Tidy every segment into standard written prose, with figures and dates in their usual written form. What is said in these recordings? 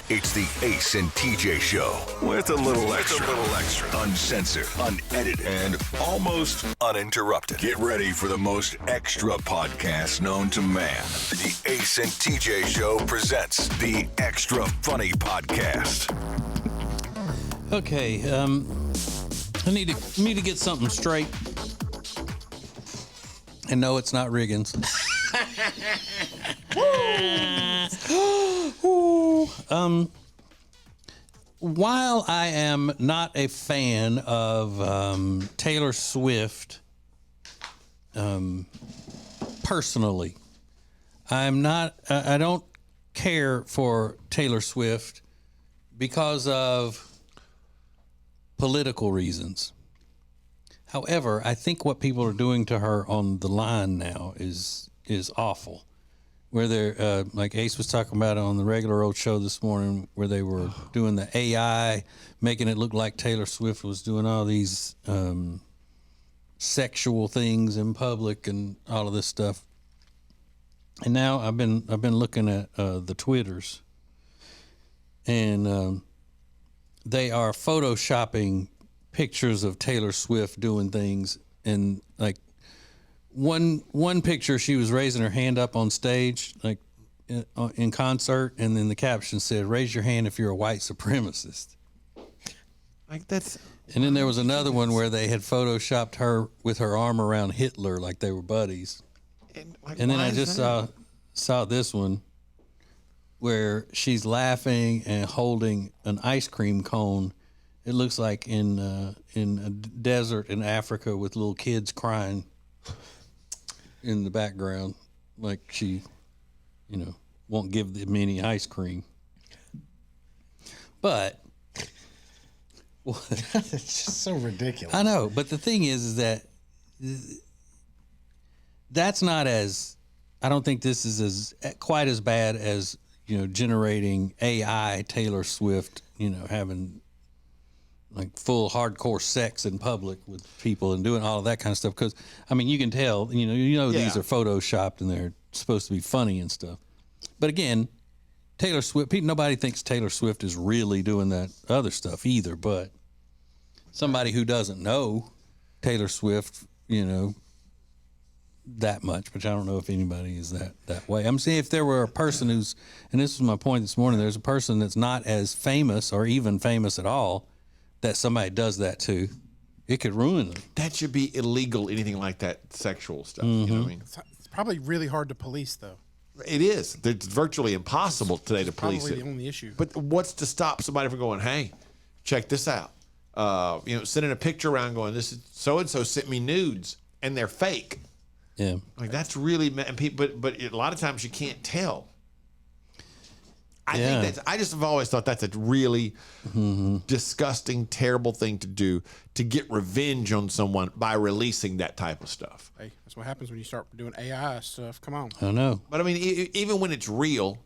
It's the Ace and TJ Show with a little extra. Uncensored, unedited, and almost uninterrupted. Get ready for the most extra podcast known to man. The Ace and TJ Show presents the Extra Funny Podcast. Okay, I need to get something straight. And no, it's not Riggins. While I am not a fan of Taylor Swift, personally, I don't care for Taylor Swift because of political reasons. However, I think what people are doing to her on the line now is awful. Where they're, like Ace was talking about on the regular old show this morning, where they were doing the AI, making it look like Taylor Swift was doing all these sexual things in public and all of this stuff. And now I've been looking at the Twitters, and they are photoshopping pictures of Taylor Swift doing things, and like one picture, she was raising her hand up on stage, like in concert, and then the caption said, "Raise your hand if you're a white supremacist." Like that's. And then there was another one where they had photoshopped her with her arm around Hitler, like they were buddies. And then I just saw this one where she's laughing and holding an ice cream cone. It looks like in a desert in Africa with little kids crying in the background, like she, won't give them any ice cream. But it's just so ridiculous. I know, but the thing is that that's not as. I don't think this is quite as bad as generating AI Taylor Swift, having like full hardcore sex in public with people and doing all of that kind of stuff. Because I mean, you can tell, these are photoshopped and they're supposed to be funny and stuff. But again, Taylor Swift, nobody thinks Taylor Swift is really doing that other stuff either. But somebody who doesn't know Taylor Swift, that much, but I don't know if anybody is that way. I'm saying if there were a person who's, and this was my point this morning, there's a person that's not as famous or even famous at all that somebody does that to, it could ruin them. That should be illegal, anything like that sexual stuff. Mm-hmm. You know what I mean? It's probably really hard to police, though. It is. It's virtually impossible today to police it. Probably the only issue. But what's to stop somebody from going, hey, check this out? Sending a picture around going, this is so-and-so sent me nudes, and they're fake. Yeah. Like, that's really, but a lot of times you can't tell. I just have always thought that's a really disgusting, terrible thing to do, to get revenge on someone by releasing that type of stuff. Hey, that's what happens when you start doing AI stuff. Come on. I know. But I mean, even when it's real,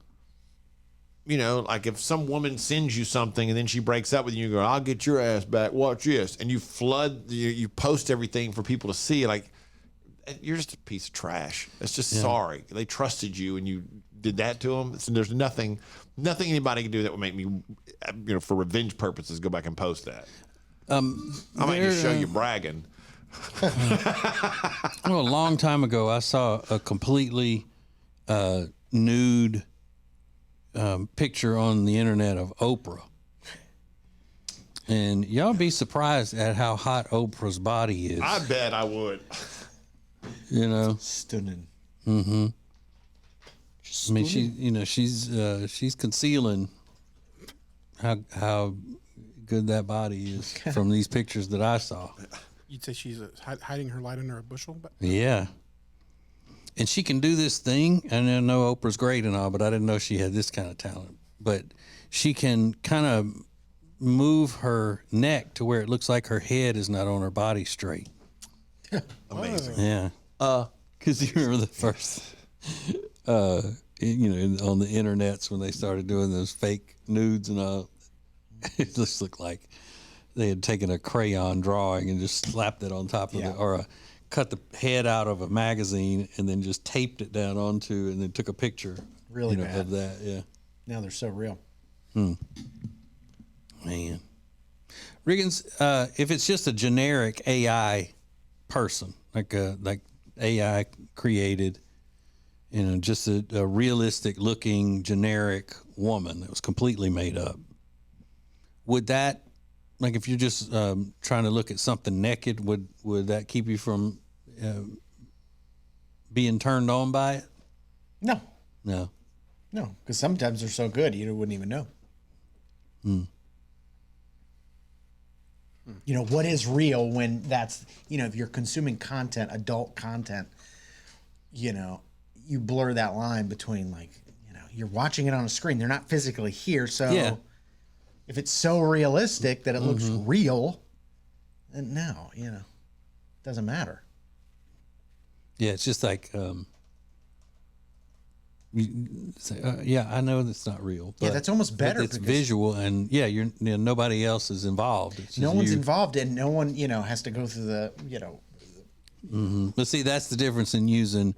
like if some woman sends you something and then she breaks up with you, you go, "I'll get your ass back. Watch this," and you you post everything for people to see. Like, you're just a piece of trash. It's just sorry. They trusted you and you did that to them. So there's nothing anybody can do that would make me, for revenge purposes, go back and post that. I might just show you bragging. A long time ago, I saw a completely nude picture on the internet of Oprah. And y'all be surprised at how hot Oprah's body is. I bet I would. Stunning. Mm-hmm. I mean, she's concealing how good that body is from these pictures that I saw. You'd say she's hiding her light under a bushel? But Yeah. And she can do this thing. And I know Oprah's great and all, but I didn't know she had this kind of talent. But she can kind of move her neck to where it looks like her head is not on her body straight. Amazing. Yeah. Because you remember the first, on the internets when they started doing those fake nudes and all, it just looked like they had taken a crayon drawing and just slapped it on top of it, or cut the head out of a magazine and then just taped it down onto, and then took a picture really bad of that. Yeah. Now they're so real. Man. Riggins, if it's just a generic AI person, like AI created, just a realistic looking generic woman that was completely made up, would that, like if you're just trying to look at something naked, would that keep you from being turned on by it? No, No. because sometimes they're so good you wouldn't even know. What is real when that's, if you're consuming content, adult content, you blur that line between you're watching it on a screen. They're not physically here. So Yeah. if it's so realistic that it looks real, then no, it doesn't matter. Yeah, it's just like, you say, yeah, I know that's not real. Yeah, that's almost better It's because- visual, and nobody else is involved. It's No just one's you. involved and no one, has to go through the, But see, that's the difference in using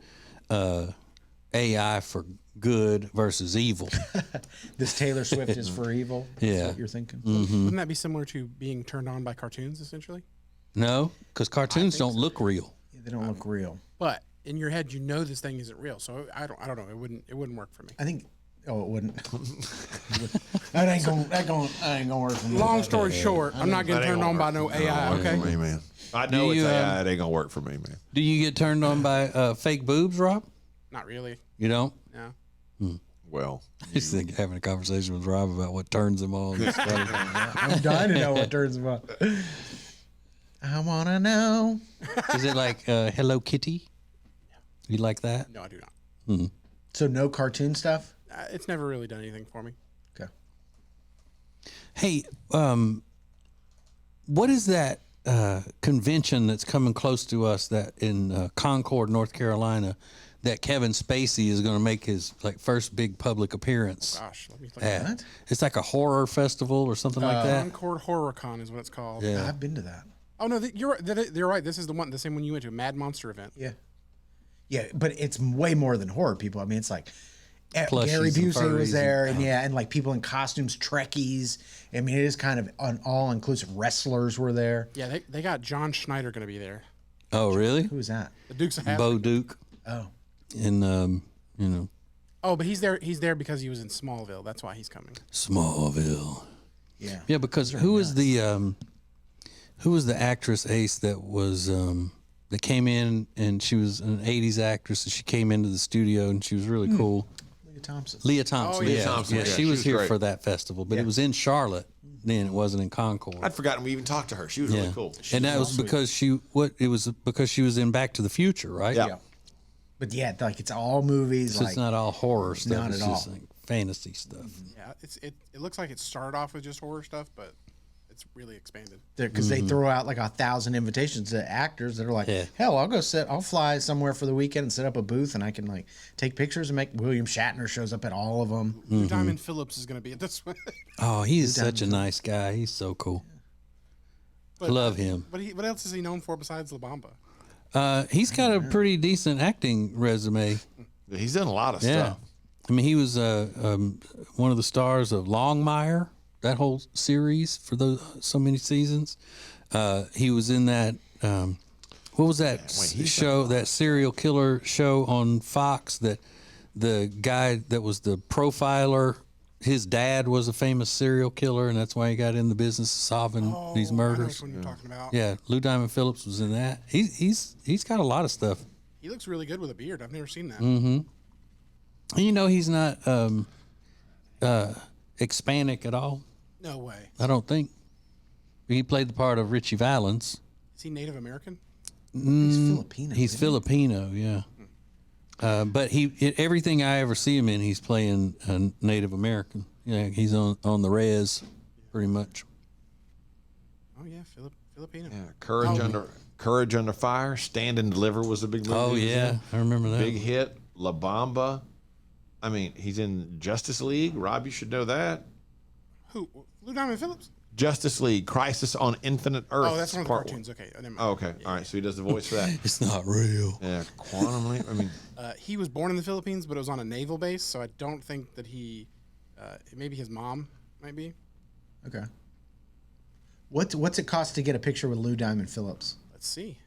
AI for good versus evil. this Taylor Swift is for evil. That's Yeah. what you're thinking. Wouldn't that be similar to being turned on by cartoons, essentially? No, because cartoons don't look real. They don't look real. But in your head, this thing isn't real. So I don't know. It wouldn't work for me. I think. Oh, it wouldn't. that ain't gonna work for me. Long story short, I'm not getting That ain't turned on gonna by work. no AI. Work Okay. for me, man. I know you, it's AI. It ain't gonna work for me, man. Do you get turned on by fake boobs, Rob? Not really. You don't? No. Well, I just think having a conversation with Rob about what turns him on. Is funny. I'm dying to know what turns them on. I wanna know. Is it like Hello Kitty? You like that? No, I do not. So no cartoon stuff. It's never really done anything for me. Okay. Hey, what is that convention that's coming close to us that in Concord, North Carolina, that Kevin Spacey is going to make his first big public appearance Gosh, let me look at? What? It's like a horror festival or something like that. Concord Horror Con is what it's called. Yeah. I've been to that. Oh no, you're right. You're right. This is the same one you went to, Mad Monster event. Yeah. Yeah, but it's way more than horror people. I mean, it's like Plushies Gary and Busey furries was there, and- and like people in costumes, Trekkies. I mean, it is kind of an all-inclusive. Wrestlers were there. Yeah, they got John Schneider going to be there. Oh, really? Who was that? The Dukes of Hazzard. Bo Duke. Oh, And Oh, but he's there. He's there because he was in Smallville. That's why he's coming. Smallville. yeah. Yeah, because who was the actress Ace that was that came in, and she was an '80s actress, and she came into the studio and she was really cool. Leah Thompson. Leah Thompson. yeah. Yeah, Thompson, yeah, yeah, she was here great. for that festival, but Yeah. it was in Charlotte. Then it wasn't in Concord. I'd forgotten we even talked to her. She was really cool. And that was because she was in Back to the Future, right? Yeah. Yeah. But yeah, like it's all movies. So like it's not all horror stuff. Not it's at just all. like fantasy stuff. Yeah, it looks like it started off with just horror stuff, but it's really expanded. because they throw out like 1,000 invitations to actors that are like, Yeah. hell, I'll fly somewhere for the weekend and set up a booth and I can like take pictures and make. William Shatner shows up at all of them. Lou Diamond Phillips is going to be at this one. Oh, he's such a nice guy. He's so cool. Love him. But what else is he known for besides La Bamba? He's got a pretty decent acting resume. He's done a lot of Yeah. stuff. I mean, he was one of the stars of Longmire, that whole series for so many seasons. He was in that, what was that show, that serial killer show on Fox that the guy that was the profiler, his dad was a famous serial killer, and that's why he got in the business of solving these I know murders. which one you're talking about. Yeah, Lou Diamond Phillips was in that. He's got a lot of stuff. He looks really good with a beard. I've never seen that. And he's not Hispanic at all. No way. I don't think. He played the part of Richie Valens. Is he Native American? He's Filipino. He's Filipino, yeah. But everything I ever see him in, he's playing a Native American. Yeah, he's on the res, pretty much. Oh yeah, Filipino. Yeah, Courage Under Fire, Stand and Deliver was a big movie. Oh he was yeah, in. I remember that. Big hit. La Bamba. I mean, he's in Justice League. Rob, you should know that. Who? Lou Diamond Phillips? Justice League, Crisis on Infinite Earth. Oh, that's one of the part cartoons. Okay, never mind. Oh, okay. All right. So he does the voice for that. It's not real. Yeah. Quantum Leap. I mean, He was born in the Philippines, but it was on a naval base, so I don't think that maybe his mom might be. Okay. What's it cost to get a picture with Lou Diamond Phillips? Let's see.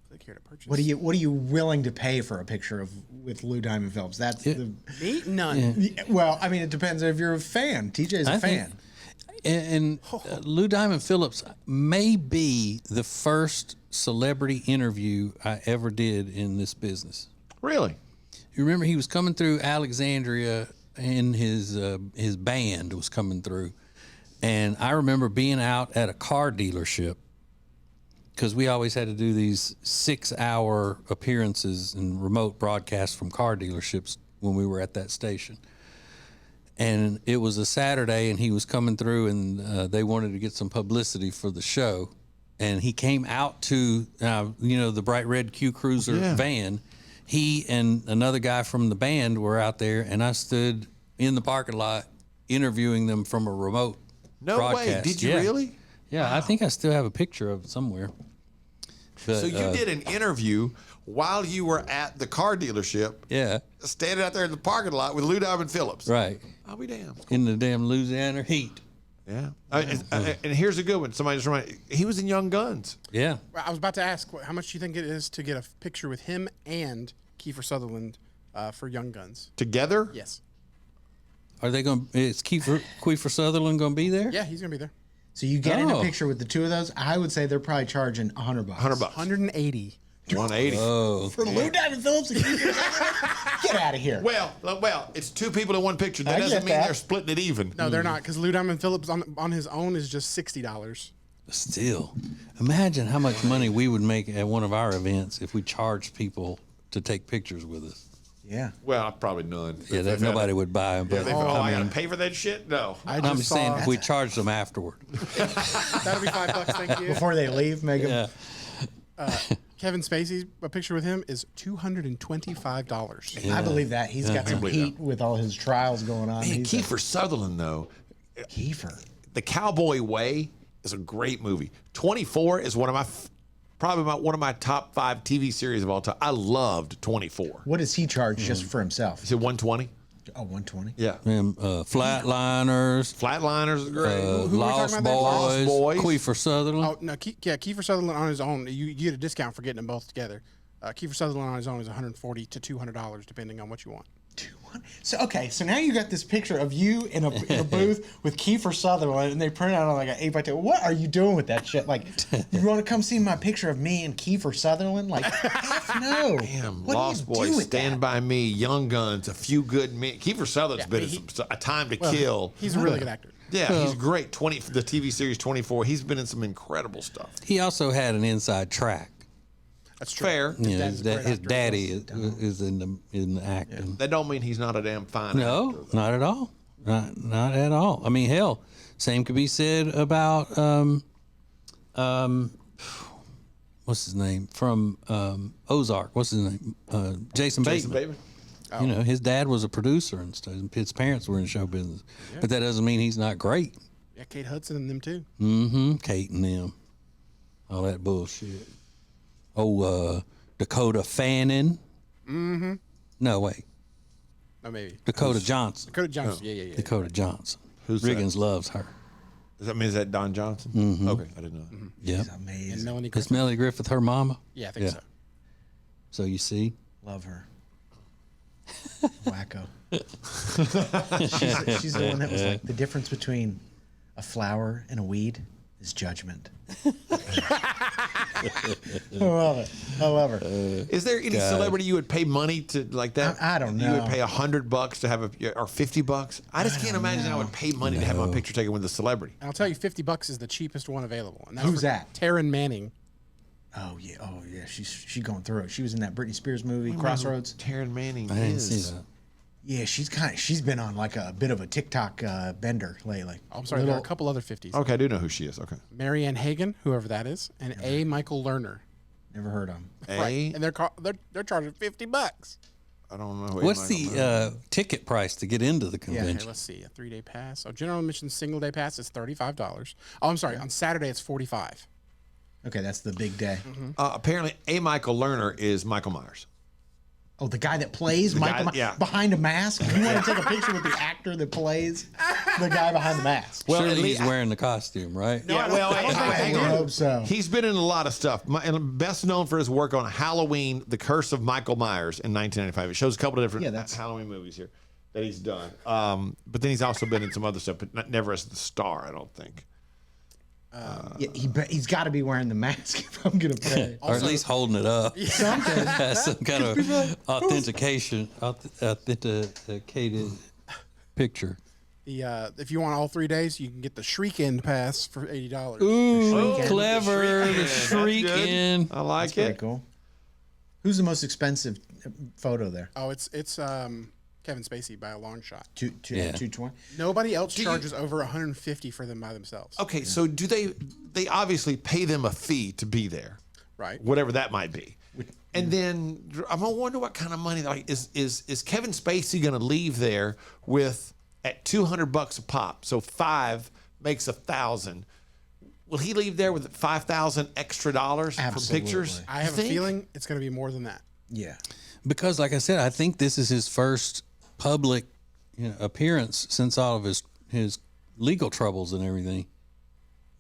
Click here to purchase. What are you willing to pay for a picture with Lou Diamond Phillips? That's the Me? None. well. I mean, it depends if you're a fan. TJ's a fan. And Lou Diamond Phillips may be the first celebrity interview I ever did in this business. Really? You remember he was coming through Alexandria, and his band was coming through, and I remember being out at a car dealership because we always had to do these 6-hour appearances and remote broadcasts from car dealerships when we were at that station. And it was a Saturday, and he was coming through, and they wanted to get some publicity for the show. And he came out to, the bright red Q Cruiser van. He and another guy from the band were out there, and I stood in the parking lot interviewing them from a remote broadcast. No way. Did you really? Yeah, wow. I think I still have a picture of it somewhere. But, so you did an interview while you were at the car dealership. Yeah. Standing out there in the parking lot with Lou Diamond Phillips. Right. I'll be damned. In the damn Louisiana heat. Yeah. And here's a good one. Somebody just reminded. He was in Young Guns. Yeah. I was about to ask, how much do you think it is to get a picture with him and Kiefer Sutherland for Young Guns? Together? Yes. Are they going? Is Kiefer Sutherland going to be there? Yeah, he's gonna be there. So you get in a picture with the two of those. I would say they're probably charging $100. $100. 180. 180. Oh. For Lou Diamond Phillips. Get out of here. Well, it's two people in one picture. That I doesn't get mean that. they're splitting it even. No, they're not, because Lou Diamond Phillips on his own is just $60. Still, imagine how much money we would make at one of our events if we charged people to take pictures with us. Yeah. Well, probably none. Yeah, that nobody would buy them. But I gotta pay for that shit? No. I'm just saying if we charged them afterward. That'll be $5, thank you. Before they leave, make them. Yeah. Kevin Spacey, a picture with him is $225. I believe that. He's got some heat with all his trials going on. Man, He's Kiefer Sutherland, though. Kiefer. The Cowboy Way is a great movie. 24 is one of my top 5 TV series of all time. I loved 24. What does he charge just for himself? Is it 120? Oh, 120. Yeah. Flatliners, Flatliners is great. who were we Lost talking about Boys, Lost Boys. Kiefer Sutherland. Oh, no, Kiefer Sutherland on his own, you get a discount for getting them both together. Kiefer Sutherland on his own is $140 to $200, depending on what you want. So now you got this picture of you in a booth with Kiefer Sutherland, and they print out on like an 8x10. What are you doing with that shit? Like, you want to come see my picture of me and Kiefer Sutherland? Like, heck no. Damn, What Lost do you do Boys, with Stand that? By Me, Young Guns, A Few Good Men. Kiefer Sutherland's been in A Time to Kill. He's a really good actor. Yeah, he's great. The TV series 24. He's been in some incredible stuff. He also had an inside track. That's true. Fair. You know, dad's a great his actor. daddy is in the acting. That don't mean he's not a damn fine No, actor. not at all. Not at all. I mean, hell, same could be said about what's his name from Ozark? What's his name? Jason Jason Bateman. Bateman? You know, his dad was a producer and stuff. His parents were in show business, but that doesn't mean he's not great. Yeah, Kate Hudson and them too. Mm-hmm. Kate and them, all that bullshit. Oh, Dakota Fanning. Mm-hmm. No, wait. Oh, maybe. Dakota Johnson. Dakota Johnson. Yeah. Dakota Johnson. Who's that? Riggins loves her. Does that mean is that Don Johnson? Mm-hmm. Okay, I didn't know that. Yep. He's amazing. And Melanie Is Griffith. Melanie Griffith her mama? Yeah, I think so. So you see, Love her. Wacko. she's the one that was like, the difference between a flower and a weed is judgment. I love her. Is there any celebrity you would pay money to like that? I don't You would know. pay $100 to have or $50? I just can't imagine I would pay money to have my picture taken with a celebrity. And I'll tell you, $50 is the cheapest one available. And that's Who's for that? Taryn Manning. Oh yeah. She's going through it. She was in that Britney Spears movie, Crossroads. Taryn Manning I didn't is. see that. Yeah, she's been on like a bit of a TikTok bender lately. Oh, I'm sorry, there are a couple other 50s. Okay, I do know who she is. Okay. Marianne Hagan, whoever that is, and A. Michael Lerner. Never heard of him. A? And they're charging $50. I don't know. Who What's the ticket price to get into the Here, convention? let's see. A 3-day pass. So general admission single day pass is $35. Oh, I'm sorry. On Saturday it's $45. Okay, that's the big day. Apparently, A. Michael Lerner is Michael Myers. Oh, the guy that plays Michael behind a mask? You want to take a picture with the actor that plays the guy behind the mask? Well, surely he's wearing the costume, right? No, I hope so. He's been in a lot of stuff. And best known for his work on Halloween, The Curse of Michael Myers in 1995. It shows a couple of different Halloween movies here that he's done. But then he's also been in some other stuff, but never as the star, I don't think. He's got to be wearing the mask if I'm going to pay. Or at least holding it up. Something. Some kind of authenticated picture. If you want all 3 days, you can get the Shriek-In pass for $80. Ooh, clever. The Shriek-In. I like That's pretty cool. Who's the most expensive photo there? Oh, it's Kevin Spacey by a long shot. 220. Nobody else charges over $150 for them by themselves. Okay, so do they obviously pay them a fee to be there, right? Whatever that might be. And then I'm gonna wonder what kind of money is Kevin Spacey gonna leave there with at $200 a pop? So 5 makes 1,000. Will he leave there with $5,000 extra dollars for pictures? I have a feeling it's gonna be more than that. Yeah, because like I said, I think this is his first public appearance since all of his legal troubles and everything.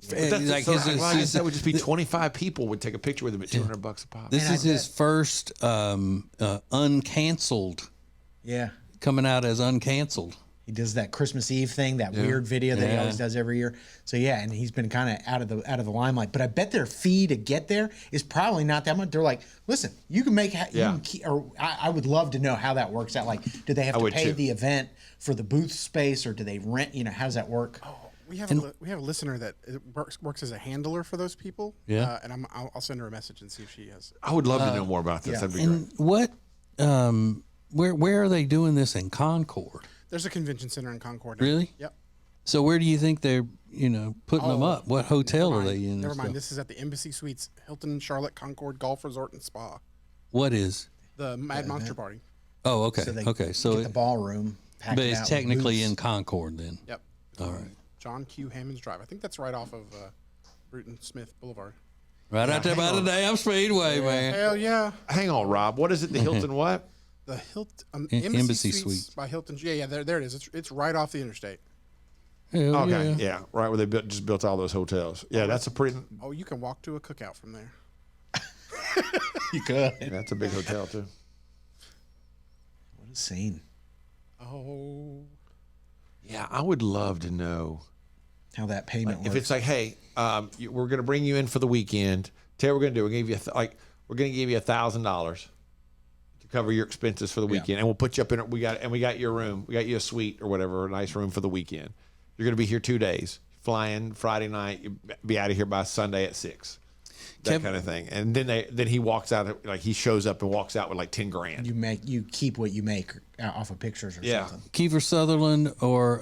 That would just be 25 people would take a picture with him at $200 a pop. This is his first uncanceled. Yeah, coming out as uncanceled. He does that Christmas Eve thing, that weird video that he always does every year. So and he's been kind of out of the limelight. But I bet their fee to get there is probably not that much. They're like, listen, you can make. I would love to know how that works out. Like, do they have to pay the event for the booth space, or do they rent? How does that work? Oh, we have a listener that works as a handler for those people. Yeah, and I'll send her a message and see if she has. I would love to know more about this. That'd be great. What? Where are they doing this in Concord? There's a convention center in Concord. Really? Yep. So where do you think they're, putting them up? What hotel are they in? Never mind. This is at the Embassy Suites, Hilton Charlotte Concord Golf Resort and Spa. What is? The Mad Monster Party. Oh, okay. So the ballroom. But it's technically in Concord then. Yep. All right. John Q. Hammonds Drive. I think that's right off of Bruton Smith Boulevard. Right out there by the damn Speedway, man. Hell yeah. Hang on, Rob. What is it? The Hilton what? The Hilton Embassy Suites by Hilton. Yeah, there it is. It's right off the interstate. Hell yeah, right where they just built all those hotels. Yeah, that's a pretty. Oh, you can walk to a cookout from there. You could. Yeah, that's a big hotel too. What a scene. Oh. Yeah, I would love to know how that payment works. If it's like, hey, we're going to bring you in for the weekend. Tell you what we're going to do. We're going to give you $1,000 to cover your expenses for the weekend, and we'll put you up in it. We got your room. We got you a suite or whatever, a nice room for the weekend. You're going to be here 2 days. Flying Friday night. You be out of here by Sunday at 6. That kind of thing. And then he walks out, like he shows up and walks out with like $10,000. You keep what you make off of pictures or something. Kiefer Sutherland or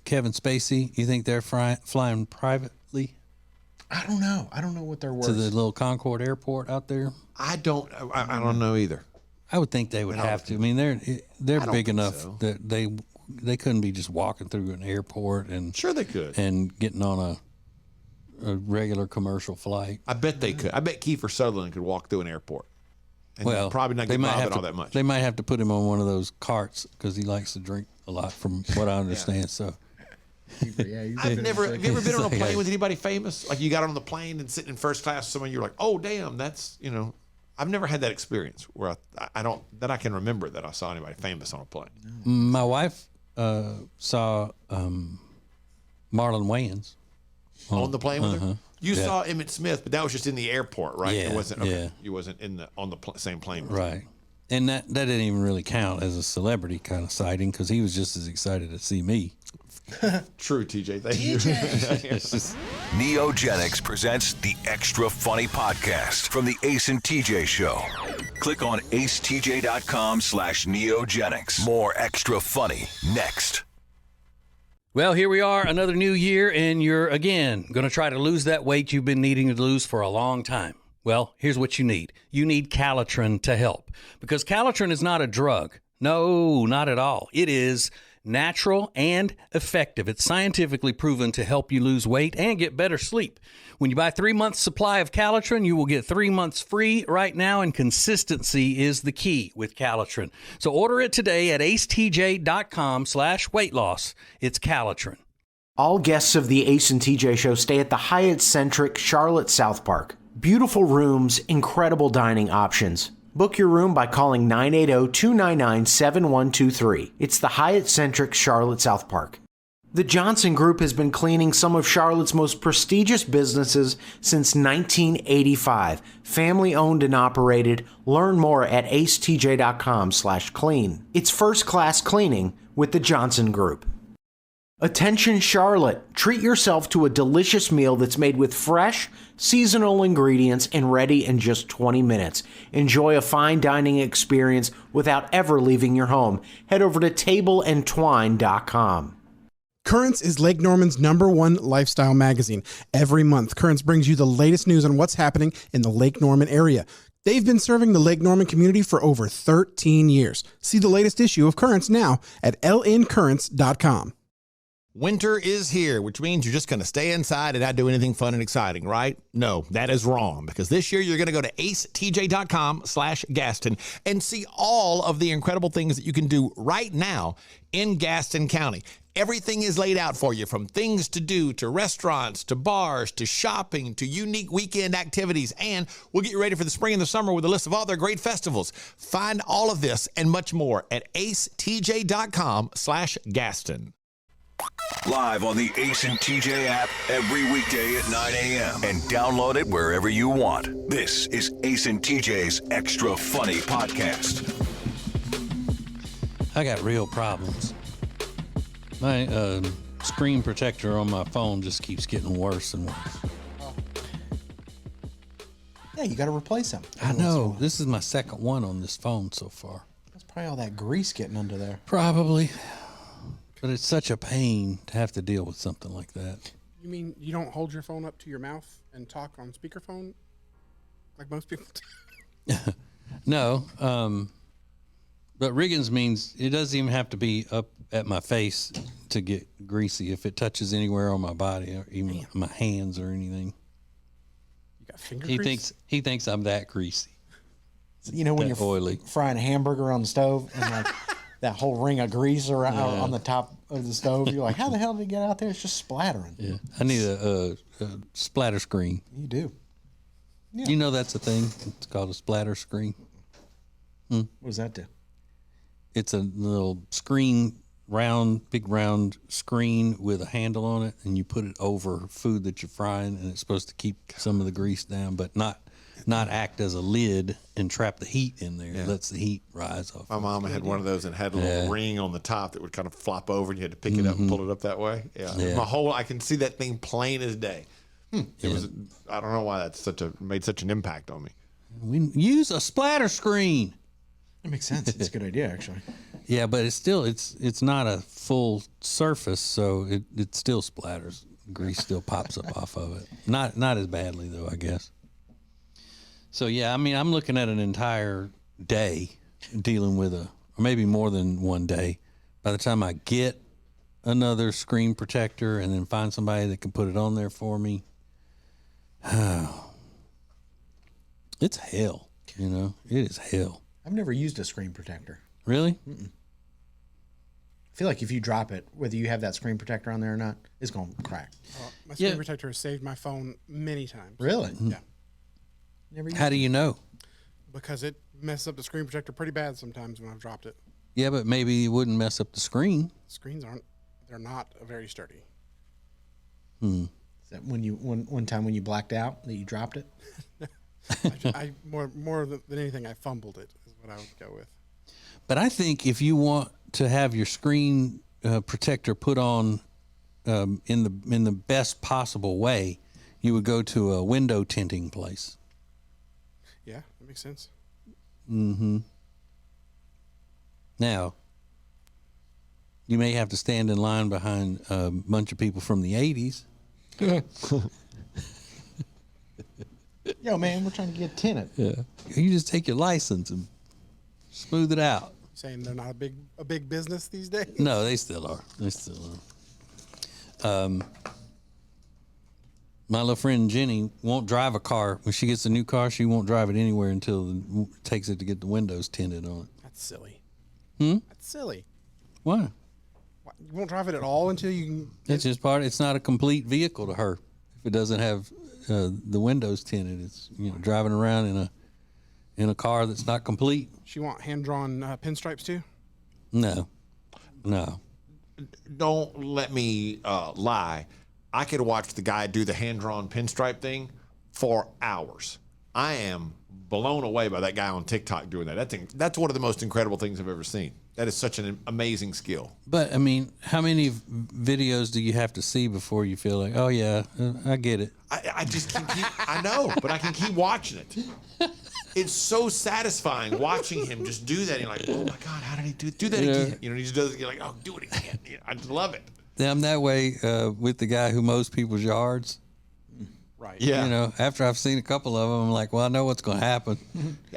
Kevin Spacey, you think they're flying privately? I don't know. I don't know what they're worth. To the little Concord Airport out there? I don't know either. I would think they would have to. I mean, they're big enough that they couldn't be just walking through an airport and sure they could and getting on a regular commercial flight. I bet they could. I bet Kiefer Sutherland could walk through an airport. And probably not get bothered all that much. They might have to put him on one of those carts because he likes to drink a lot, from what I understand. So. Have you ever been on a plane with anybody famous? Like you got on the plane and sitting in first class with someone, you're like, oh damn, that's I've never had that experience where I can remember that I saw anybody famous on a plane. My wife saw Marlon Wayans on the plane with her. You saw Emmett Smith, but that was just in the airport, right? Yeah, it wasn't. Okay. You wasn't on the same plane, with right? And that didn't even really count as a celebrity kind of sighting because he was just as excited to see me. True, TJ. Thank you. Neogenics presents the Extra Funny Podcast from the Ace and TJ Show. Click on acetj.com/neogenics. More Extra Funny next. Well, here we are, another new year, and you're, again, going to try to lose that weight you've been needing to lose for a long time. Well, here's what you need. You need Calitrin to help, because Calitrin is not a drug. No, not at all. It is natural and effective. It's scientifically proven to help you lose weight and get better sleep. When you buy 3 months supply of Calitrin, you will get 3 months free right now, and consistency is the key with Calitrin. So order it today at acetj.com/weight loss. It's Calitrin. All guests of the Ace and TJ show stay at the Hyatt-centric Charlotte South Park. Beautiful rooms, incredible dining options. Book your room by calling 980-299-7123. It's the Hyatt-centric Charlotte South Park. The Johnson Group has been cleaning some of Charlotte's most prestigious businesses since 1985. Family owned and operated. Learn more at acetj.com/clean. It's first class cleaning with the Johnson Group. Attention Charlotte, treat yourself to a delicious meal that's made with fresh, seasonal ingredients and ready in just 20 minutes. Enjoy a fine dining experience without ever leaving your home. Head over to tableandtwine.com. Currents is Lake Norman's #1 lifestyle magazine. Every month, Currents brings you the latest news on what's happening in the Lake Norman area. They've been serving the Lake Norman community for over 13 years. See the latest issue of Currents now at lncurrents.com. Winter is here, which means you're just going to stay inside and not do anything fun and exciting, right? No, that is wrong, because this year you're going to go to acetj.com/Gaston and see all of the incredible things that you can do right now in Gaston County. Everything is laid out for you, from things to do, to restaurants, to bars, to shopping, to unique weekend activities, and we'll get you ready for the spring and the summer with a list of all their great festivals. Find all of this and much more at acetj.com/Gaston. Live on the Ace and TJ app every weekday at 9 a.m. and download it wherever you want. This is Ace and TJ's Extra Funny Podcast. I got real problems. My screen protector on my phone just keeps getting worse and worse. Yeah, you got to replace them. I know. This is my second one on this phone so far. That's probably all that grease getting under there. Probably. But it's such a pain to have to deal with something like that. You mean you don't hold your phone up to your mouth and talk on speakerphone like most people do? No. But Riggins means it doesn't even have to be up at my face to get greasy. If it touches anywhere on my body or even my hands or anything. You got finger grease? He thinks I'm that greasy. You know when That you're oily. frying a hamburger on the stove and like that whole ring of grease around on the top of the stove, you're like, how the hell did it get out there? It's just splattering. Yeah. I need a splatter screen. You do. Yeah. You know that's a thing. It's called a splatter screen. What does that do? It's a little screen, big round screen with a handle on it, and you put it over food that you're frying, and it's supposed to keep some of the grease down, but not act as a lid and trap the heat in there. It lets the heat rise off. My mom had one of those and had a little ring on the top that would kind of flop over, and you had to pick it up and pull it up that way. Yeah. I can see that thing plain as day. It was. I don't know why that's made such an impact on me. We use a splatter screen. That makes sense. It's a good idea, actually. Yeah, but it's not a full surface, so it still splatters. Grease still pops up off of it. Not as badly though, I guess. So yeah, I mean, I'm looking at an entire day dealing with or maybe more than one day. By the time I get another screen protector and then find somebody that can put it on there for me, it's hell. You know, it is hell. I've never used a screen protector. Really? I feel like if you drop it, whether you have that screen protector on there or not, it's going to crack. My screen protector has saved my phone many times. Really? Yeah. Never used How do you know? Because it messes up the screen protector pretty bad sometimes when I've dropped it. Yeah, but maybe it wouldn't mess up the screen. Screens they're not very sturdy. Is that one time when you blacked out that you dropped it? I more than anything, I fumbled it is what I would go with. But I think if you want to have your screen protector put on in the best possible way, you would go to a window tinting place. Yeah, that makes sense. Mm-hmm. Now, you may have to stand in line behind a bunch of people from the 80s. Yo, man, we're trying to get tinted. Yeah. You just take your license and smooth it out. Saying they're not a big business these days. No, they still are. My little friend Jenny won't drive a car. When she gets a new car, she won't drive it anywhere until it takes it to get the windows tinted on it. That's silly. That's silly. Why? You won't drive it at all until you can. It's just part. It's not a complete vehicle to her if it doesn't have the windows tinted. It's driving around in a car that's not complete. She want hand-drawn pinstripes too? No. Don't let me lie. I could watch the guy do the hand-drawn pinstripe thing for hours. I am blown away by that guy on TikTok doing that. That's one of the most incredible things I've ever seen. That is such an amazing skill. But I mean, how many videos do you have to see before you feel like, oh yeah, I get it? I just can keep. I know, but I can keep watching it. It's so satisfying watching him just do that. You're like, oh my God, how did he do that again? He just does it. You're like, oh, do it again. I just love it. I'm that way with the guy who mows people's yards. Right. Yeah. After I've seen a couple of them, I'm like, well, I know what's going to happen.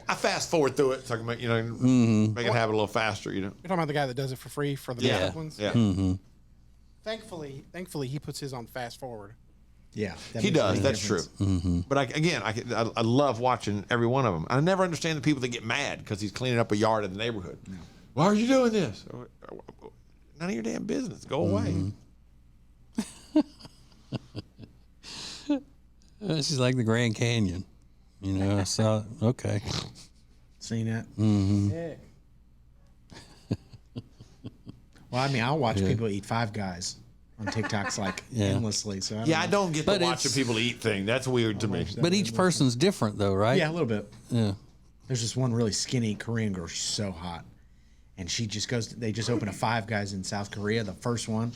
I fast forward through it so I can make it happen a little faster. You're talking about the guy that does it for free for the basic ones. Yeah. Mm-hmm. Thankfully, he puts his on fast forward. Yeah, He does. That's true. Mm-hmm. But I love watching every one of them. I never understand the people that get mad because he's cleaning up a yard in the neighborhood. No. Why are you doing this? None of your damn business. Go away. This is like the Grand Canyon. I saw. Okay. Seen that? Mm-hmm. Yeah. Well, I mean, I'll watch people eat Five Guys on TikToks like endlessly. So I don't get But the watching people eat thing. That's weird to me. But each person's different, though, right? Yeah, a little bit. Yeah. There's this one really skinny Korean girl. She's so hot, and she just goes. They just opened a Five Guys in South Korea, the first one,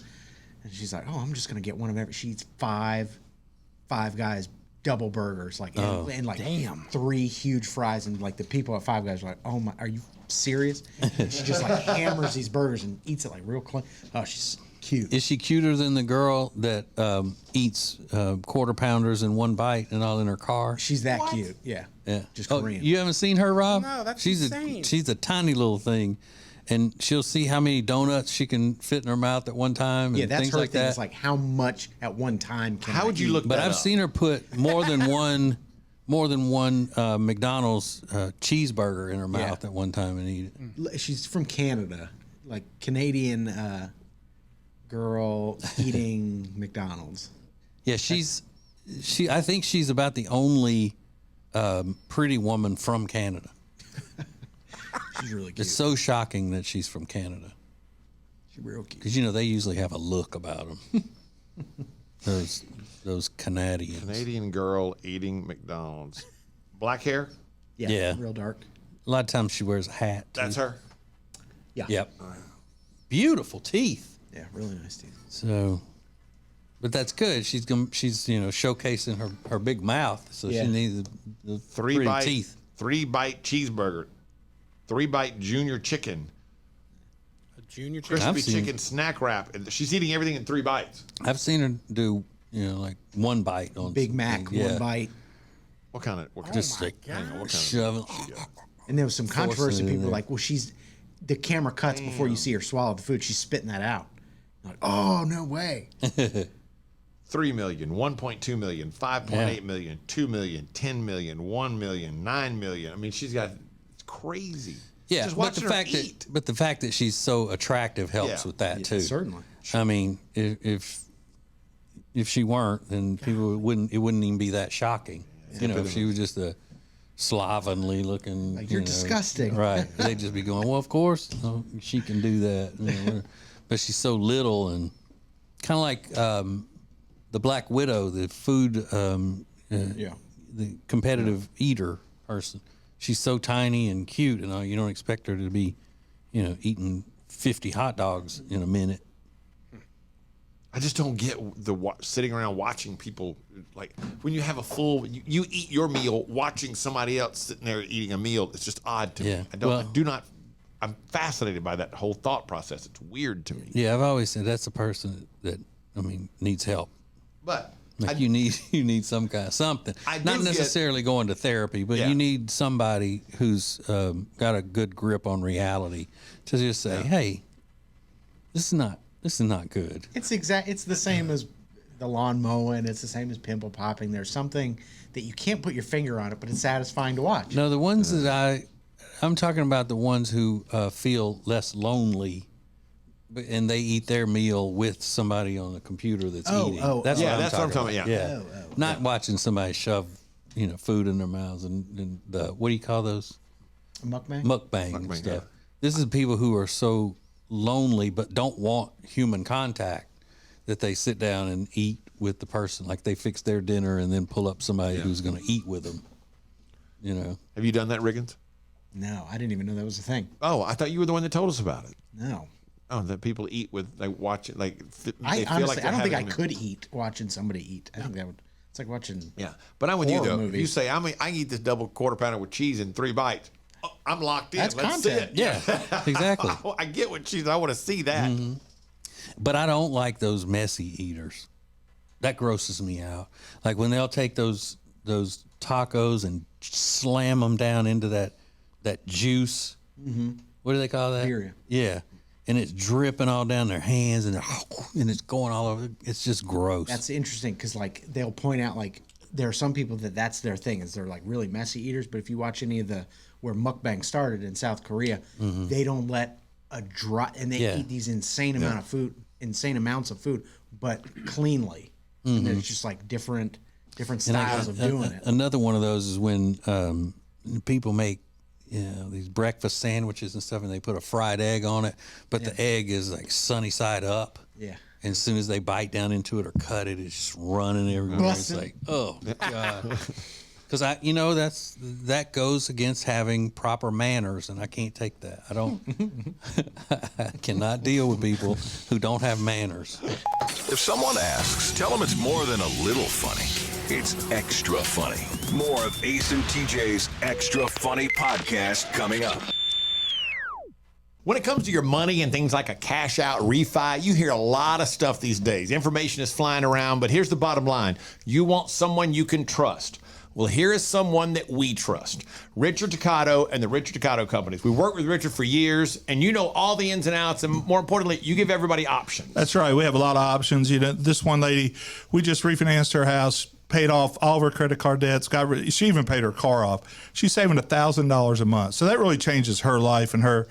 and she's like, "Oh, I'm just gonna get one of every." She eats Five Guys double burgers, and like damn 3 huge fries, and like the people at Five Guys are like, "Oh my, are you serious?" And she just like hammers these burgers and eats it like real clean. Oh, she's cute. Is she cuter than the girl that eats quarter pounders in one bite and all in her car? She's that cute. Yeah. Yeah. Just Oh, Korean. you haven't seen her, Rob? No, that's she's insane. She's a tiny little thing, and she'll see how many donuts she can fit in her mouth at one time. And Yeah, that's things her like thing. that. It's like how much at one time can How I would you eat? look But that I've up? seen her put more than one McDonald's cheeseburger in her mouth at one time and eat it. She's from Canada, like Canadian girl eating McDonald's. Yeah, I think she's about the only pretty woman from Canada. She's really cute. It's so shocking that she's from Canada She's real cute. because they usually have a look about them. those Canadians. Canadian girl eating McDonald's. Black hair? Yeah. Real dark. A lot of times she wears a hat. too. That's her. Yeah. Yep. Beautiful teeth. Yeah, really nice teeth. So, but that's good. She's showcasing her big mouth, so Yeah. she needs the Three pretty bite teeth. 3-bite cheeseburger. 3-bite junior chicken. A junior chicken. Crispy I've seen- chicken snack wrap. And she's eating everything in 3 bites. I've seen her do like one bite on Big Mac, yeah. one bite. What kind of? Just like shove it. And there was some Forcing controversy. it in People were there. like, well, the camera cuts before you see her swallow the food. She's spitting that out. Like, oh, no way. 3 million, 1.2 million, 5.8 million, 2 million, 10 million, 1 million, 9 million. I mean, she's got it's crazy. Yeah, Just but the watching her fact eat. that the fact that she's so attractive helps Yeah. with that too. Certainly. I mean, if she weren't, then people wouldn't. It wouldn't even be that shocking. If she was just a slovenly looking. Like, you're disgusting. Right? They'd just be going, well, of course, she can do that. But she's so little and kind of like the Black Widow, the food, the competitive eater person. She's so tiny and cute, and you don't expect her to be, eating 50 hot dogs in a minute. I just don't get sitting around watching people like when you have a full. You eat your meal, watching somebody else sitting there eating a meal. It's just odd to Yeah. me. I Well- do not. I'm fascinated by that whole thought process. It's weird to me. Yeah, I've always said that's a person that needs help. But Like you need some kind of something. Not necessarily going to therapy, but you need somebody who's got a good grip on reality to just say, "Hey, this is not good." It's the same as the lawn mowing. It's the same as pimple popping. There's something that you can't put your finger on it, but it's satisfying to watch. No, the ones that I'm talking about, the ones who feel less lonely. And they eat their meal with somebody on the computer that's eating. That's what I'm talking about. Yeah. Not watching somebody shove, food in their mouths and the, what do you call those? Mukbang and stuff. Yeah. This is people who are so lonely but don't want human contact that they sit down and eat with the person. Like they fix their dinner and then pull up somebody who's going to eat with them. Have you done that, Riggins? No, I didn't even know that was a thing. Oh, I thought you were the one that told us about it. No. Oh, that people eat with, like, watch it, like, I don't think I could eat watching somebody eat. I think that would, it's like watching. Yeah, but I'm with you, though. Movies. If you say, I eat this double quarter pounder with cheese in 3 bites, I'm locked in. That's Let's content. see it. Yeah, exactly. I get what cheese, I want to see that. Mm-hmm. But I don't like those messy eaters. That grosses me out. Like when they'll take those tacos and slam them down into that juice. Mm-hmm. What do they call that? Birria. Yeah. And it's dripping all down their hands and it's going all over. It's just gross. That's interesting because like they'll point out like there are some people that's their thing is they're like really messy eaters. But if you watch any of where mukbang started in South Korea, they don't let a dry and they eat these insane amounts of food, but cleanly. And there's just like different styles of doing it. Another one of those is when people make these breakfast sandwiches and stuff, and they put a fried egg on it, but the egg is like sunny side up. Yeah. And as soon as they bite down into it or cut it, it's just running everywhere. It's like, oh God. Because that goes against having proper manners, and I can't take that. I cannot deal with people who don't have manners. If someone asks, tell them it's more than a little funny. It's extra funny. More of Ace and TJ's Extra Funny podcast coming up. When it comes to your money and things like a cash out refi, you hear a lot of stuff these days. Information is flying around, but here's the bottom line. You want someone you can trust. Well, here is someone that we trust. Richard Toccato and the Richard Toccato Companies. We worked with Richard for years, and you know all the ins and outs, and more importantly, you give everybody options. That's right. We have a lot of options. This one lady, we just refinanced her house, paid off all of her credit card debts. She even paid her car off. She's saving $1,000 a month. So that really changes her life and her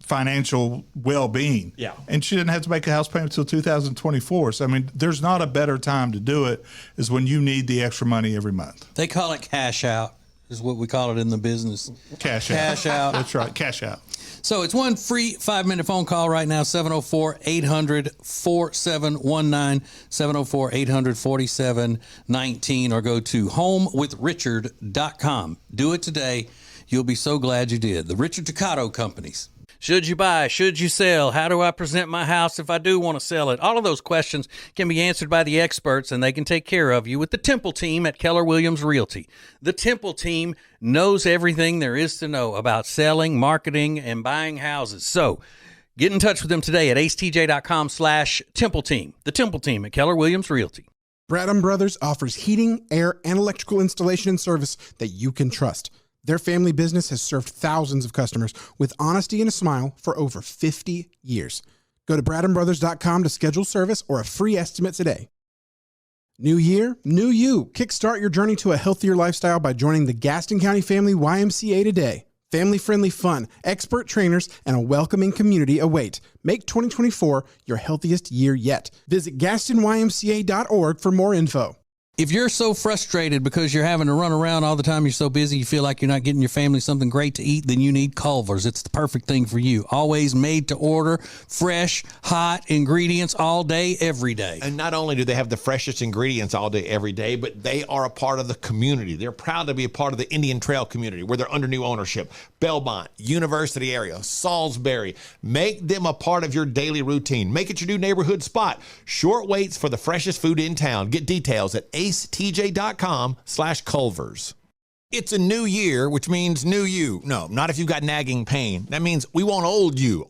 financial well-being. Yeah. And she didn't have to make a house payment until 2024. So, there's not a better time to do it is when you need the extra money every month. They call it cash out, is what we call it in the business. Cash out. Cash out. That's right, cash out. So it's one free 5-minute phone call right now, 704-800-4719, 704-800-4719, or go to homewithrichard.com. Do it today. You'll be so glad you did. The Richard Toccato Companies. Should you buy? Should you sell? How do I present my house if I do want to sell it? All of those questions can be answered by the experts, and they can take care of you with the Temple team at Keller Williams Realty. The Temple team knows everything there is to know about selling, marketing, and buying houses. So get in touch with them today at acetj.com/Temple team. The Temple team at Keller Williams Realty. Bradham Brothers offers heating, air, and electrical installation and service that you can trust. Their family business has served thousands of customers with honesty and a smile for over 50 years. Go to BradhamBrothers.com to schedule service or a free estimate today. New year, new you. Kickstart your journey to a healthier lifestyle by joining the Gaston County Family YMCA today. Family-friendly fun, expert trainers, and a welcoming community await. Make 2024 your healthiest year yet. Visit GastonYMCA.org for more info. If you're so frustrated because you're having to run around all the time, you're so busy, you feel like you're not getting your family something great to eat, then you need Culver's. It's the perfect thing for you. Always made to order, fresh, hot ingredients all day, every day. And not only do they have the freshest ingredients all day, every day, but they are a part of the community. They're proud to be a part of the Indian Trail community where they're under new ownership. Belmont, University area, Salisbury. Make them a part of your daily routine. Make it your new neighborhood spot. Short waits for the freshest food in town. Get details at acetj.com/Culver's. It's a new year, which means new you. No, not if you've got nagging pain. That means we want old you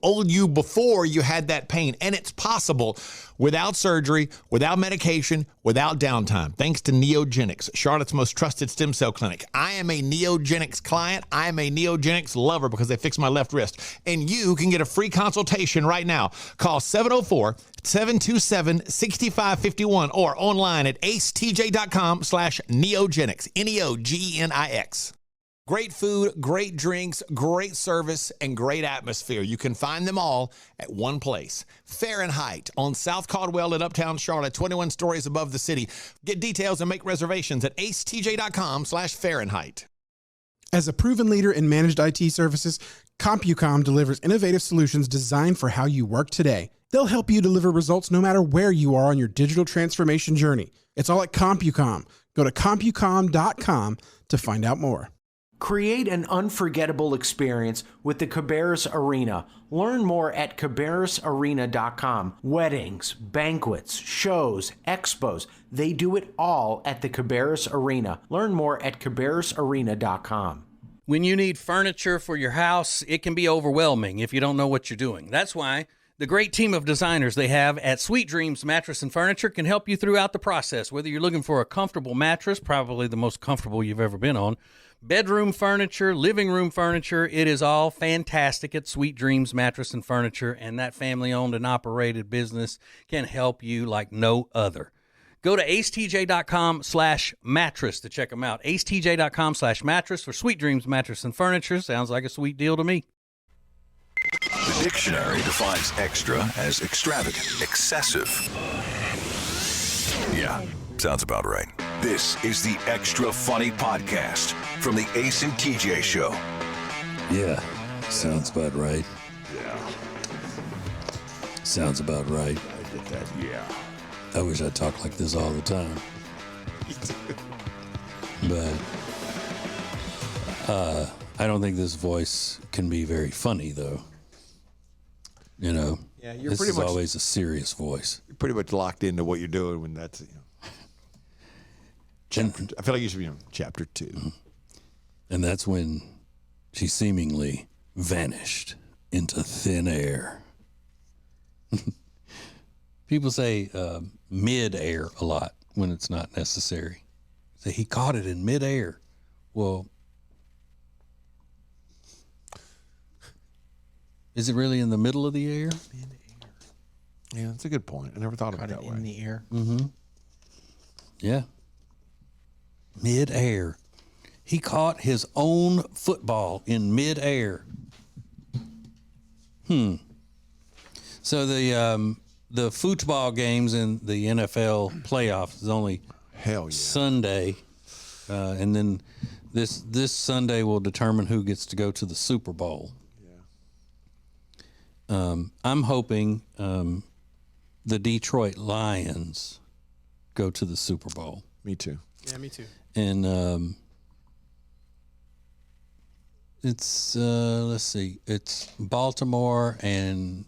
before you had that pain. And it's possible without surgery, without medication, without downtime, thanks to Neogenics, Charlotte's most trusted stem cell clinic. I am a Neogenics client. I am a Neogenics lover because they fixed my left wrist. And you can get a free consultation right now. Call 704-727-6551 or online at acetj.com/neogenics, Neogenics. Great food, great drinks, great service, and great atmosphere. You can find them all at one place. Fahrenheit on South Caldwell in Uptown Charlotte, 21 stories above the city. Get details and make reservations at acetj.com/Fahrenheit. As a proven leader in managed IT services, CompuCom delivers innovative solutions designed for how you work today. They'll help you deliver results no matter where you are on your digital transformation journey. It's all at CompuCom. Go to CompuCom.com to find out more. Create an unforgettable experience with the Cabarrus Arena. Learn more at cabarrusarena.com. Weddings, banquets, shows, expos, they do it all at the Cabarrus Arena. Learn more at cabarrusarena.com. When you need furniture for your house, it can be overwhelming if you don't know what you're doing. That's why the great team of designers they have at Sweet Dreams Mattress and Furniture can help you throughout the process. Whether you're looking for a comfortable mattress, probably the most comfortable you've ever been on, bedroom furniture, living room furniture, it is all fantastic at Sweet Dreams Mattress and Furniture, and that family-owned and operated business can help you like no other. Go to acetj.com/mattress to check them out. acetj.com/mattress for Sweet Dreams Mattress and Furniture. Sounds like a sweet deal to me. The dictionary defines extra as extravagant, excessive. Yeah, sounds about right. This is the Extra Funny Podcast from the Ace and TJ Show. Yeah, sounds about right. Yeah. Sounds about right. I did that, yeah. I wish I talked like this all the time. But I don't think this voice can be very funny, though. You know, Yeah, you're this pretty is much- always a serious voice. You're pretty much locked into what you're doing when that's, I feel like you should be in chapter 2. And that's when she seemingly vanished into thin air. People say mid-air a lot when it's not necessary. Say he caught it in mid-air. Well, is it really in the middle of the air? Yeah, that's a good point. I never thought of it Got that it way. in the air. Yeah. Mid-air. He caught his own football in mid-air. So the football games in the NFL playoffs is only Hell yeah. Sunday, and then this Sunday will determine who gets to go to the Super Bowl. Yeah. I'm hoping the Detroit Lions go to the Super Bowl. Me too. Yeah, me too. And it's let's see, it's Baltimore and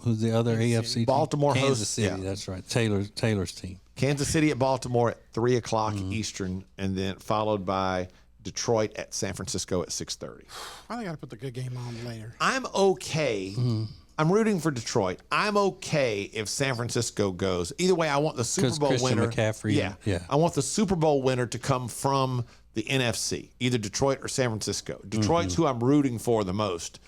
who's the other AFC team? Baltimore Kansas hosts- City. yeah. That's right. Taylor's team. Kansas City at Baltimore at 3 o'clock Eastern, and then followed by Detroit at San Francisco at 6:30. I think I got to put the good game on later. I'm okay. I'm rooting for Detroit. I'm okay if San Francisco goes. Either way, I want the Super 'Cause Bowl Christian winner. McCaffrey, yeah. I want the Super Bowl winner to come from the NFC, either Detroit or San Francisco. Detroit's who I'm rooting for the most.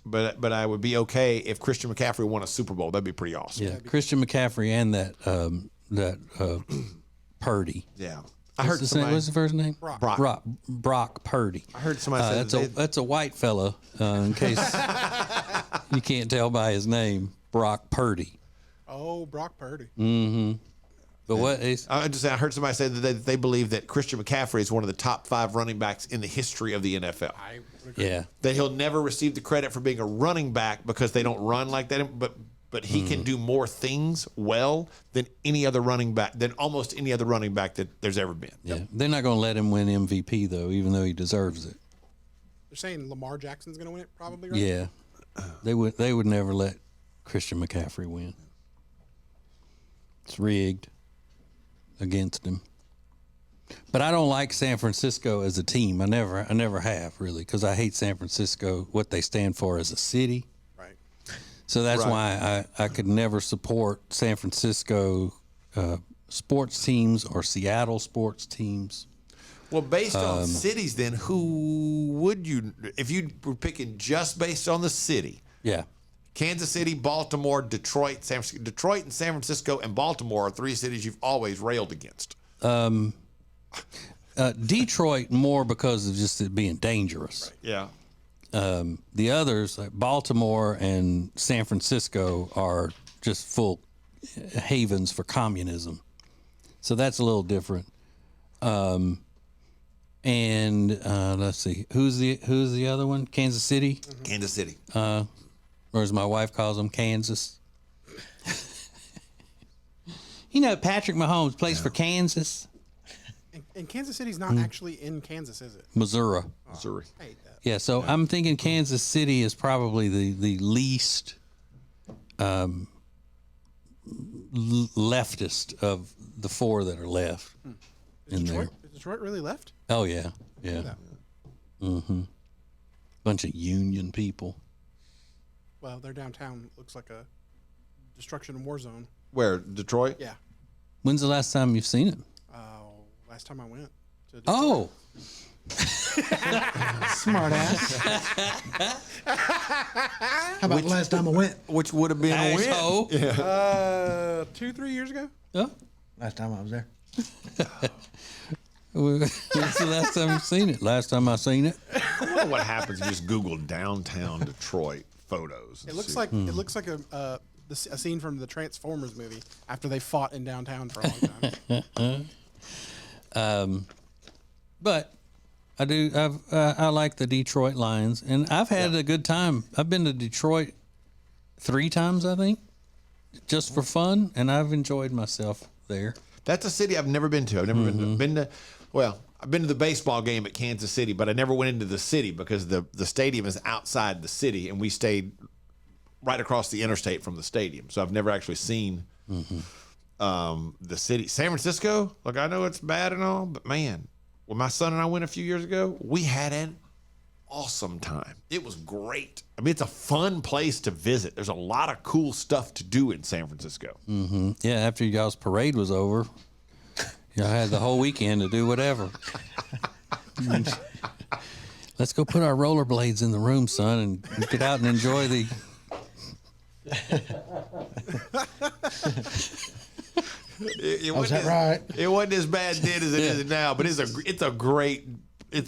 But I would be okay if Christian McCaffrey won a Super Bowl. That'd be pretty awesome. Yeah, Christian McCaffrey and that Purdy. Yeah. I heard somebody. What's the first name? Brock Purdy. I heard somebody say that's a white fella. In case you can't tell by his name, Brock Purdy. Oh, Brock Purdy. But what is? I heard somebody say that they believe that Christian McCaffrey is one of the top 5 running backs in the history of the NFL. Yeah, That he'll never receive the credit for being a running back because they don't run like that. But he can do more things well than almost any other running back that there's ever been. yeah. They're not going to let him win MVP though, even though he deserves it. They're saying Lamar Jackson's going to win it, probably, right? Yeah, they would never let Christian McCaffrey win. It's rigged against him. But I don't like San Francisco as a team. I never have really, because I hate San Francisco, what they stand for as a city. Right. So that's why I could never support San Francisco sports teams or Seattle sports teams. Well, based on cities, then who would you, if you were picking just based on the city? Yeah. Kansas City, Baltimore, Detroit, San Francisco. Detroit and San Francisco and Baltimore are three cities you've always railed against. Detroit more because of just it being dangerous. Yeah. The others, like Baltimore and San Francisco, are just full havens for communism. So that's a little different. And let's see, who's the other one? Kansas City, Kansas City. or as my wife calls them, Kansas. You know, Patrick Mahomes plays for Kansas, And Kansas City's not actually in Kansas, is it? Missouri. Missouri. I hate that. Yeah, so I'm thinking Kansas City is probably the least leftist of the four that are left in there. Is Detroit really left? Oh yeah, yeah. Bunch of union people. Well, their downtown looks like a destruction and war zone. Where? Detroit? Yeah. When's the last time you've seen it? Last time I went to Detroit. Oh, Smart ass. How about last time I went? Which would have been a win. asshole. 2-3 years ago. Oh. Last time I was there. When's the last time you've seen it? Last time I seen it. I wonder what happens if you just Google downtown Detroit photos. It looks like a scene from the Transformers movie after they fought in downtown for a long time. But I do. I like the Detroit Lions, and I've had a good time. I've been to Detroit 3 times, I think, just for fun, and I've enjoyed myself there. That's a city I've never been to. I've never been to. Well, I've been to the baseball game at Kansas City, but I never went into the city because the stadium is outside the city, and we stayed right across the interstate from the stadium. So I've never actually seen the city. San Francisco, look, I know it's bad and all, but man, when my son and I went a few years ago, we had an awesome time. It was great. I mean, it's a fun place to visit. There's a lot of cool stuff to do in San Francisco. Yeah, after y'all's parade was over, y'all had the whole weekend to do whatever. Let's go put our rollerblades in the room, son, and get out and enjoy the. Is that right? It wasn't as bad then as it is now, but it's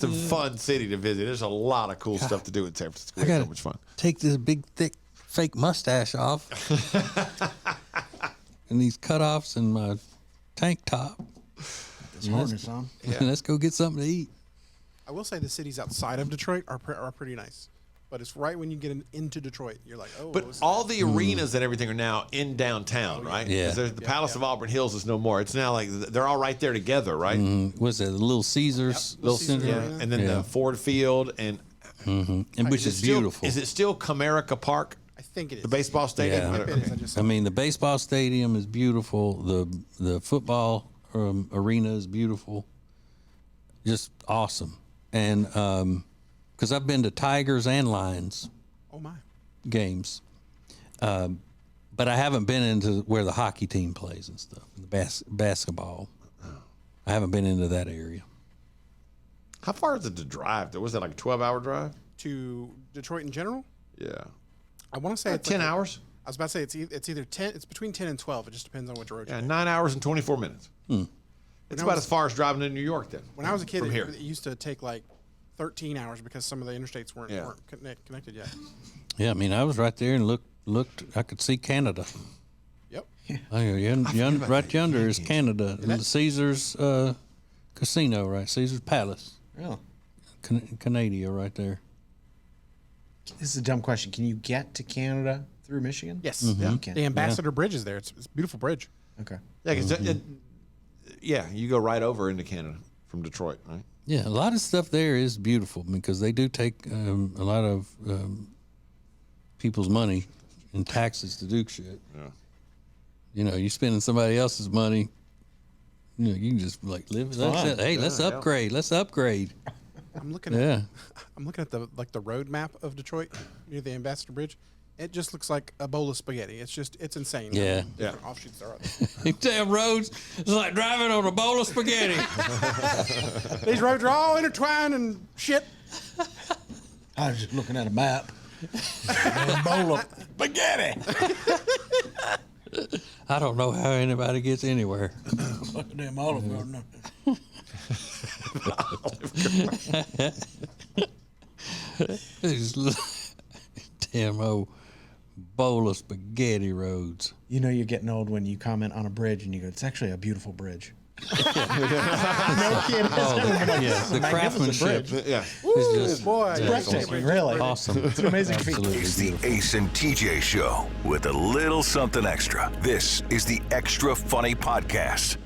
a fun city to visit. There's a lot of cool stuff to do in San Francisco. It's so much fun. Take this big, thick, fake mustache off, and these cutoffs and my tank top. This harness on. And let's go get something to eat. I will say the cities outside of Detroit are pretty nice, but it's right when you get into Detroit, you're like, oh. But all the arenas and everything are now in downtown, right? Yeah. 'Cause the Palace of Auburn Hills is no more. It's now like they're all right there together, right? What's that? The Little Caesars, Little Caesars Center, Arena. And then the Ford Field and and which is beautiful. Is it still Comerica Park, I think it is. the baseball stadium? Yeah. It is, I just I mean, the baseball stadium is beautiful. The football arena is beautiful. Just awesome. And because I've been to Tigers and Lions Oh my. games, but I haven't been into where the hockey team plays and stuff. The basketball. I haven't been into that area. How far is it to drive? Was that like a 12-hour drive? To Detroit in general, Yeah. I want to say it's 10 like hours? I was about to say it's either 10. It's between 10 and 12. It just depends on which road. Yeah, You take. 9 hours and 24 minutes. It's about as far as driving to New York then. When I was a kid, From here. it used to take like 13 hours because some of the interstates weren't connected yet. Yeah, I mean, I was right there and looked. I could see Canada. Yep. Right yonder is Canada. The Caesars Casino, right? Caesars Palace. Really? Canada right there. This is a dumb question. Can you get to Canada through Michigan? Yes. Yeah. Yeah. You can. The Ambassador Bridge is there. It's a beautiful bridge. Okay. Yeah, 'cause you go right over into Canada from Detroit, right? Yeah, a lot of stuff there is beautiful because they do take a lot of people's money in taxes to do shit. Yeah. You know, you're spending somebody else's money You know, you can just like live. Let's upgrade. Let's upgrade. I'm looking at the road map of Detroit near the Ambassador Bridge. It just looks like a bowl of spaghetti. It's insane. Yeah. Offshoots there are. Damn roads. It's like driving on a bowl of spaghetti. These roads are all intertwined and shit. I was just looking at a map. A bowl of spaghetti. I don't know how anybody gets anywhere. Damn Olive Garden. Damn old bowl of spaghetti roads. You know you're getting old when you comment on a bridge and you go, it's actually a beautiful bridge. No kidding. The craftsmanship. Yeah. is just Boy, Breathtaking, really. awesome. It's an amazing feat. Absolutely It's the beautiful. Ace and TJ Show with a little something extra. This is the Extra Funny Podcast.